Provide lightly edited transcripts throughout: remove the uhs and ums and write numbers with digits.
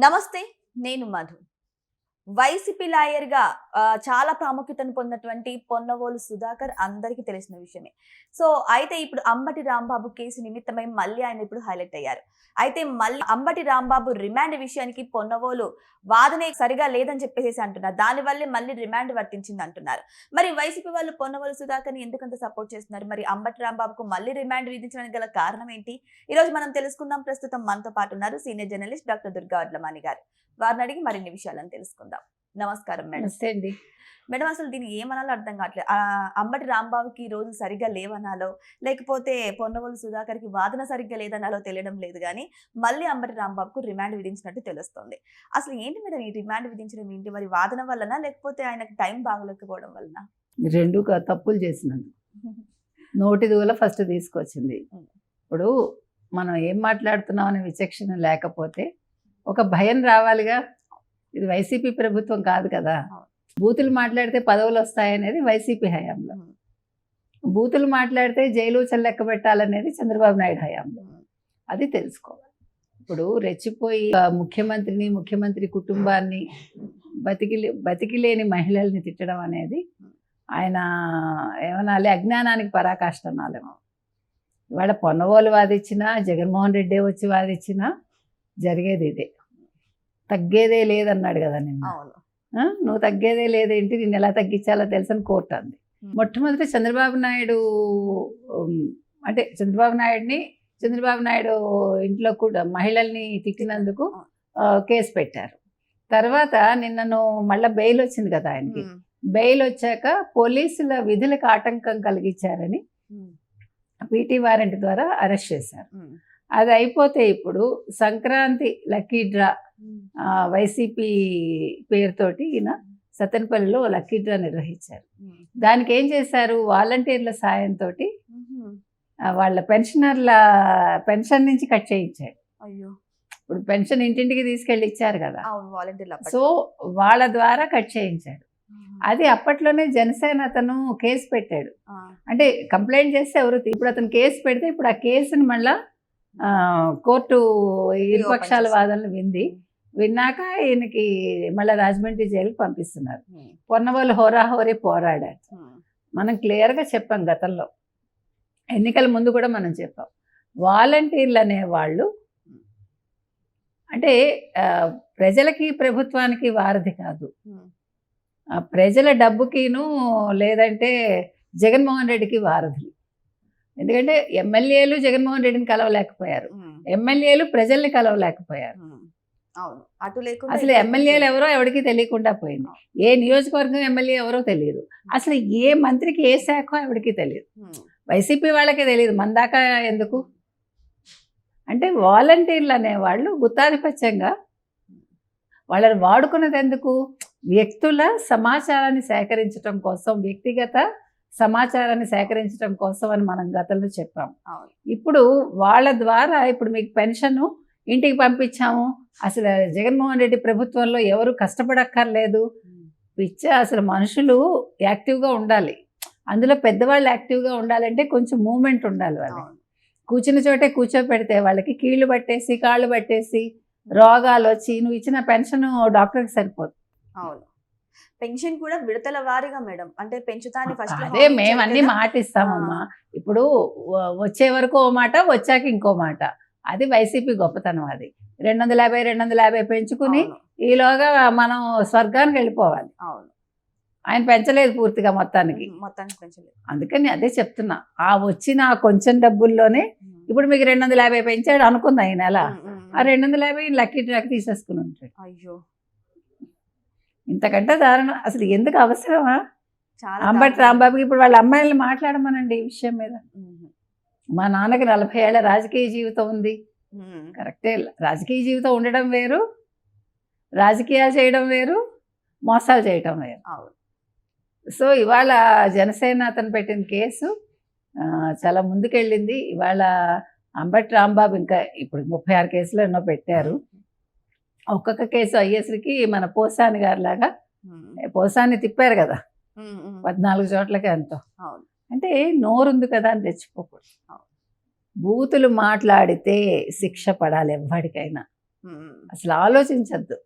నమస్తే. నేను మధు. వైసీపీ లాయర్‌గా చాలా ప్రాముఖ్యతను పొందినటువంటి పొన్నవోలు సుధాకర్ అందరికీ తెలిసిన విషయమే. సో, అయితే ఇప్పుడు అంబటి రాంబాబు కేసు నిమిత్తమై మళ్ళీ ఆయన ఇప్పుడు హైలైట్ అయ్యారు. అయితే మళ్ళీ అంబటి రాంబాబు రిమాండ్ విషయానికి పొన్నవోలు వాదనే సరిగా లేదని చెప్పేసేసి అంటున్నారు. దానివల్లే మళ్ళీ రిమాండ్ వర్తించింది అంటున్నారు. మరి వైసీపీ వాళ్ళు పొన్నవోలు సుధాకర్‌ని ఎందుకంత సపోర్ట్ చేస్తున్నారు? మరి అంబటి రాంబాబుకు మళ్ళీ రిమాండ్ విధించడానికి గల కారణం ఏంటి? ఈరోజు మనం తెలుసుకుందాం. ప్రస్తుతం మనతో పాటు ఉన్నారు senior journalist doctor Durga Vadlamani గారు. వారిని అడిగి మరిన్ని విషయాలను తెలుసుకుందాం. నమస్కారం మేడం. నమస్తే అండి. మేడం, అసలు దీన్ని ఏమనాలో అర్థం కావట్లేదు. అంబటి రాంబాబుకి ఈ రోజులు సరిగ్గా లేవనాలో, లేకపోతే పొన్నవోలు సుధాకర్‌కి వాదన సరిగ్గా లేదనాలో తెలియడం లేదు గానీ, మళ్ళీ అంబటి రాంబాబుకు రిమాండ్ విధించినట్టు తెలుస్తోంది. అసలు ఏంటి మేడం ఈ రిమాండ్ విధించడం ఏంటి? మరి వాదన వల్లనా? లేకపోతే ఆయనకు టైం బాగోలేకపోవడం వలన? రెండు తప్పులు చేసినందుకు నోటి దూల ఫస్ట్ తీసుకొచ్చింది. ఇప్పుడు మనం ఏం మాట్లాడుతున్నాం అనే విచక్షణ లేకపోతే ఒక భయం రావాలిగా. ఇది వైసీపీ ప్రభుత్వం కాదు కదా. బూతులు మాట్లాడితే పదవులు వస్తాయనేది వైసీపీ హయాంలో, బూతులు మాట్లాడితే జైలు లెక్క పెట్టాలనేది చంద్రబాబు నాయుడు హయాంలో. అది తెలుసుకోవాలి. ఇప్పుడు రెచ్చిపోయి ముఖ్యమంత్రిని, ముఖ్యమంత్రి కుటుంబాన్ని, బతికిలేని మహిళల్ని తిట్టడం అనేది ఆయన ఏమనాలి, అజ్ఞానానికి పరాకాష్ట అనాలేమో. ఇవాళ పొన్నవోలు వాదిచ్చినా, జగన్మోహన్ రెడ్డి వచ్చి వాదిచ్చినా జరిగేది ఇదే. తగ్గేదే లేదన్నాడు కదా నిన్న. నువ్వు తగ్గేదే లేదేంటి, నిన్ను ఎలా తగ్గించాలో తెలుసని కోర్టు అంది. మొట్టమొదటి చంద్రబాబు నాయుడు అంటే చంద్రబాబు నాయుడు ఇంట్లో కూడా మహిళల్ని తిట్టినందుకు కేసు పెట్టారు. తర్వాత నిన్నను మళ్ళీ బెయిల్ వచ్చింది కదా ఆయనకి. బెయిల్ వచ్చాక పోలీసుల విధులకు ఆటంకం కలిగించారని పీటీ వారెంట్ ద్వారా అరెస్ట్ చేశారు. అది అయిపోతే ఇప్పుడు సంక్రాంతి లక్కీ డ్రా వైసీపీ పేరుతోటి ఈయన సత్తెనపల్లిలో లక్కీ డ్రా నిర్వహించారు. దానికి ఏం చేశారు, వాలంటీర్ల సాయంతో వాళ్ళ పెన్షన్ నుంచి కట్ చేయించాడు. ఇప్పుడు పెన్షన్ ఇంటింటికి తీసుకెళ్ళి ఇచ్చారు కదా, సో వాళ్ళ ద్వారా కట్ చేయించాడు. అది అప్పట్లోనే జనసేన అతను కేసు పెట్టాడు. అంటే కంప్లైంట్ చేస్తే ఎవరు, ఇప్పుడు అతను కేసు పెడితే ఇప్పుడు ఆ కేసుని మళ్ళా కోర్టు ఇరుపక్షాల వాదనలు విన్నాక ఈయనకి మళ్ళీ రాజమండ్రి జైలుకి పంపిస్తున్నారు. పొన్నవోలు హోరాహోరీ పోరాడారు. మనం క్లియర్గా చెప్పాం, గతంలో ఎన్నికల ముందు కూడా మనం చెప్పాం, వాలంటీర్లు అనేవాళ్ళు అంటే ప్రజలకి ప్రభుత్వానికి వారధి కాదు, ప్రజల డబ్బుకిను లేదంటే జగన్మోహన్ రెడ్డికి వారధులు. ఎందుకంటే ఎమ్మెల్యేలు జగన్మోహన్ రెడ్డిని కలవలేకపోయారు, ఎమ్మెల్యేలు ప్రజల్ని కలవలేకపోయారు. అసలు ఎమ్మెల్యేలు ఎవరో ఎవరికి తెలియకుండా పోయింది. ఏ నియోజకవర్గం ఎమ్మెల్యే ఎవరో తెలియదు, అసలు ఏ మంత్రికి ఏ శాఖ ఎవరికి తెలియదు. వైసీపీ వాళ్ళకే తెలియదు, మన దాకా ఎందుకు అంటే వాలంటీర్లు అనేవాళ్ళు గుత్తాధిపత్యంగా వాళ్ళని వాడుకున్నది ఎందుకు, వ్యక్తుల సమాచారాన్ని సేకరించడం కోసం, వ్యక్తిగత సమాచారాన్ని సేకరించడం కోసం అని మనం గతంలో చెప్పాం. ఇప్పుడు వాళ్ళ ద్వారా ఇప్పుడు మీకు పెన్షన్ ఇంటికి పంపించాము, అసలు జగన్మోహన్ రెడ్డి ప్రభుత్వంలో ఎవరు కష్టపడక్కర్లేదు. అసలు మనుషులు యాక్టివ్గా ఉండాలి, అందులో పెద్దవాళ్ళు యాక్టివ్గా ఉండాలంటే కొంచెం మూమెంట్ ఉండాలి. వాళ్ళు కూర్చున్న చోటే కూర్చోపెడితే వాళ్ళకి కీళ్ళు పట్టేసి కాళ్ళు పట్టేసి రోగాలు వచ్చి నువ్వు ఇచ్చిన పెన్షన్ డాక్టర్కి సరిపోదు. అవును, పెన్షన్ కూడా విడతల వారీగా మేడం, అంటే పెంచుతాని ఫస్ట్. అదే మేము అన్ని మాట ఇస్తామమ్మా. ఇప్పుడు వచ్చే వరకు ఓ మాట, వచ్చాక ఇంకో మాట. అది వైసీపీ గొప్పతనం. అది 250 పెంచుకుని ఈలోగా మనం స్వర్గానికి వెళ్ళిపోవాలి. ఆయన పెంచలేదు పూర్తిగా, మొత్తానికి పెంచలేదు. అందుకని అదే చెప్తున్నా, ఆ వచ్చిన కొంచెం డబ్బుల్లోనే ఇప్పుడు మీకు 250 పెంచాడు అనుకుందా ఈ నెల, ఆ 250 లక్కీ డ్రాకి తీసేసుకుని ఉంటాడు. అయ్యో, ఇంతకంటే దారుణం అసలు ఎందుకు అవసరమా? అంబటి రాంబాబుకి ఇప్పుడు వాళ్ళ అమ్మాయిల్ని మాట్లాడమనండి ఈ విషయం మీద. మా నాన్నకి 40 ఏళ్ల రాజకీయ జీవితం ఉంది, కరెక్టే. రాజకీయ జీవితం ఉండడం వేరు, రాజకీయాలు చేయడం వేరు, మోసాలు చేయడం వేరు. సో ఇవాళ జనసేన అతను పెట్టిన కేసు చాలా ముందుకెళ్ళింది. ఇవాళ అంబటి రాంబాబు ఇంకా ఇప్పుడు 36 కేసులు ఎన్నో పెట్టారు. ఒక్కొక్క కేసు అయ్యేసరికి మన పోసాని గారి లాగా పోసాన్ని తిప్పారు కదా 14 చోట్లకి ఎంతో. అంటే నోరుంది కదా అని తెచ్చిపోకూడదు. బూతులు మాట్లాడితే శిక్ష పడాలి ఎవ్వడికైనా. అసలు ఆలోచించద్దు.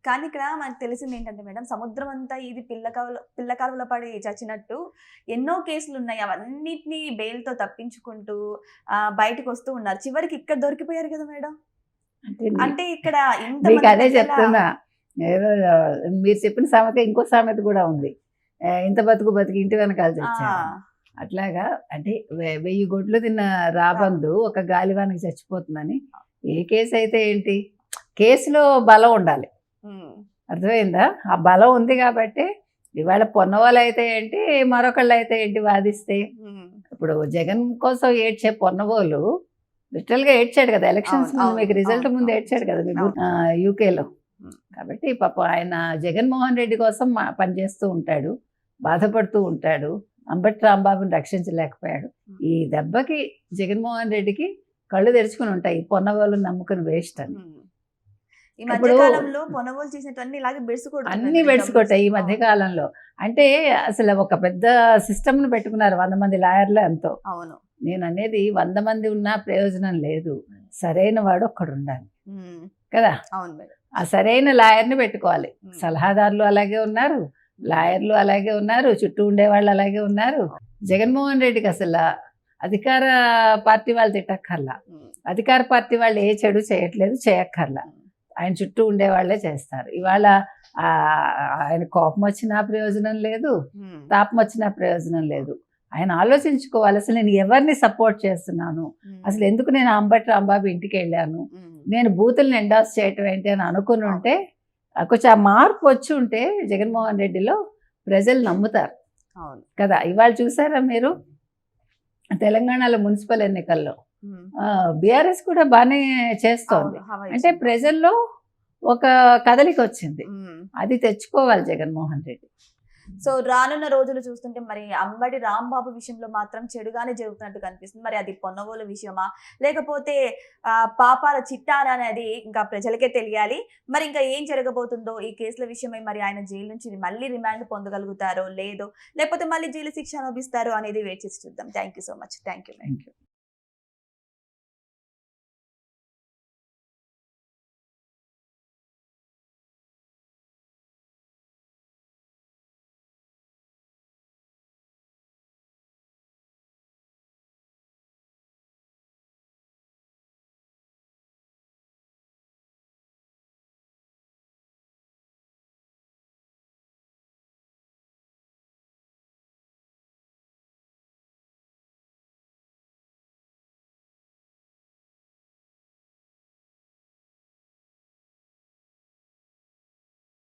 కానీ ఇక్కడ మనకు తెలిసింది ఏంటంటే మేడం, సముద్రం అంతా ఇది పిల్ల కాలువలో పడి చచ్చినట్టు ఎన్నో కేసులు ఉన్నాయి. అవన్నిటిని బెయిల్తో తప్పించుకుంటూ బయటకు వస్తూ ఉన్నారు. చివరికి ఇక్కడ దొరికిపోయారు కదా మేడం. అంటే ఇక్కడ మీకు అదే చెప్తున్నా. ఏదో మీరు చెప్పిన సామెత ఇంకో సామెత కూడా ఉంది, ఇంత బతుకు బతికి ఇంటి వెనకాల చచ్చారు. అట్లాగా అంటే 1000 గొడ్లు తిన్న రాబందు ఒక గాలివానకి చచ్చిపోతుందని. ఏ కేసు అయితే ఏంటి, కేసులో బలం ఉండాలి. అర్థమైందా? ఆ బలం ఉంది కాబట్టి ఇవాళ పొన్నవాళ్ళు అయితే ఏంటి, మరొకళ్ళు అయితే ఏంటి వాదిస్తే. ఇప్పుడు జగన్ కోసం ఏడ్చే పొన్నవాళ్ళు లిటరల్గా ఏడ్చాడు కదా ఎలక్షన్స్ ముందు, మీకు రిజల్ట్ ముందు ఏడ్చాడు కదా మీకు యూకేలో. కాబట్టి పాపం ఆయన జగన్మోహన్ రెడ్డి కోసం పనిచేస్తూ ఉంటాడు, బాధపడుతూ ఉంటాడు. అంబటి రాంబాబుని రక్షించలేకపోయాడు. ఈ దెబ్బకి జగన్మోహన్ రెడ్డికి కళ్ళు తెరుచుకుని ఉంటాయి, పొన్నవాళ్ళు నమ్ముకుని వేస్ట్ అని. ఈ మధ్యకాలంలో పొన్నవాళ్ళు చేసినవన్నీ ఇలాగే అన్ని బెడిసికొట్టాయి ఈ మధ్యకాలంలో. అంటే అసలు ఒక పెద్ద సిస్టమ్ను పెట్టుకున్నారు, 100 మంది లాయర్లు ఎంతో. అవును, నేను అనేది 100 మంది ఉన్నా ప్రయోజనం లేదు, సరైన వాడు ఒక్కడు ఉండాలి కదా. అవును మేడం. ఆ సరైన లాయర్ని పెట్టుకోవాలి. సలహాదారులు అలాగే ఉన్నారు, లాయర్లు అలాగే ఉన్నారు, చుట్టూ ఉండేవాళ్ళు అలాగే ఉన్నారు. జగన్మోహన్ రెడ్డికి అసలు అధికార పార్టీ వాళ్ళు తిట్టక్కర్లా, అధికార పార్టీ వాళ్ళు ఏ చెడు చేయట్లేదు, చేయక్కర్లా, ఆయన చుట్టూ ఉండేవాళ్లే చేస్తారు. ఇవాళ ఆయన కోపం వచ్చినా ప్రయోజనం లేదు, తాపం వచ్చినా ప్రయోజనం లేదు. ఆయన ఆలోచించుకోవాలి, అసలు నేను ఎవరిని సపోర్ట్ చేస్తున్నాను, అసలు ఎందుకు నేను అంబటి రాంబాబు ఇంటికి వెళ్ళాను, నేను బూతులను ఎండాస్ చేయటం ఏంటి అని అనుకుని ఉంటే, కొంచెం ఆ మార్పు వచ్చి ఉంటే జగన్మోహన్ రెడ్డిలో ప్రజలు నమ్ముతారు కదా. ఇవాళ చూసారా మీరు తెలంగాణలో మున్సిపల్ ఎన్నికల్లో బీఆర్ఎస్ కూడా బాగానే చేస్తోంది. అంటే ప్రజల్లో ఒక కదలిక వచ్చింది, అది తెచ్చుకోవాలి జగన్మోహన్ రెడ్డి. సో రానున్న రోజులు చూస్తుంటే మరి అంబటి రాంబాబు విషయంలో మాత్రం చెడుగానే జరుగుతున్నట్టు కనిపిస్తుంది. మరి అది పొన్నవోలు విషయమా, లేకపోతే పాపాల చిట్టారా అనేది ఇంకా ప్రజలకే తెలియాలి. మరి ఇంకా ఏం జరగబోతుందో ఈ కేసుల విషయమై, మరి ఆయన జైలు నుంచి మళ్ళీ రిమాండ్ పొందగలుగుతారో లేదో, లేకపోతే మళ్ళీ జైలు శిక్ష అనుభవిస్తారో అనేది వేచి చూద్దాం. Thank you so much. Thank you.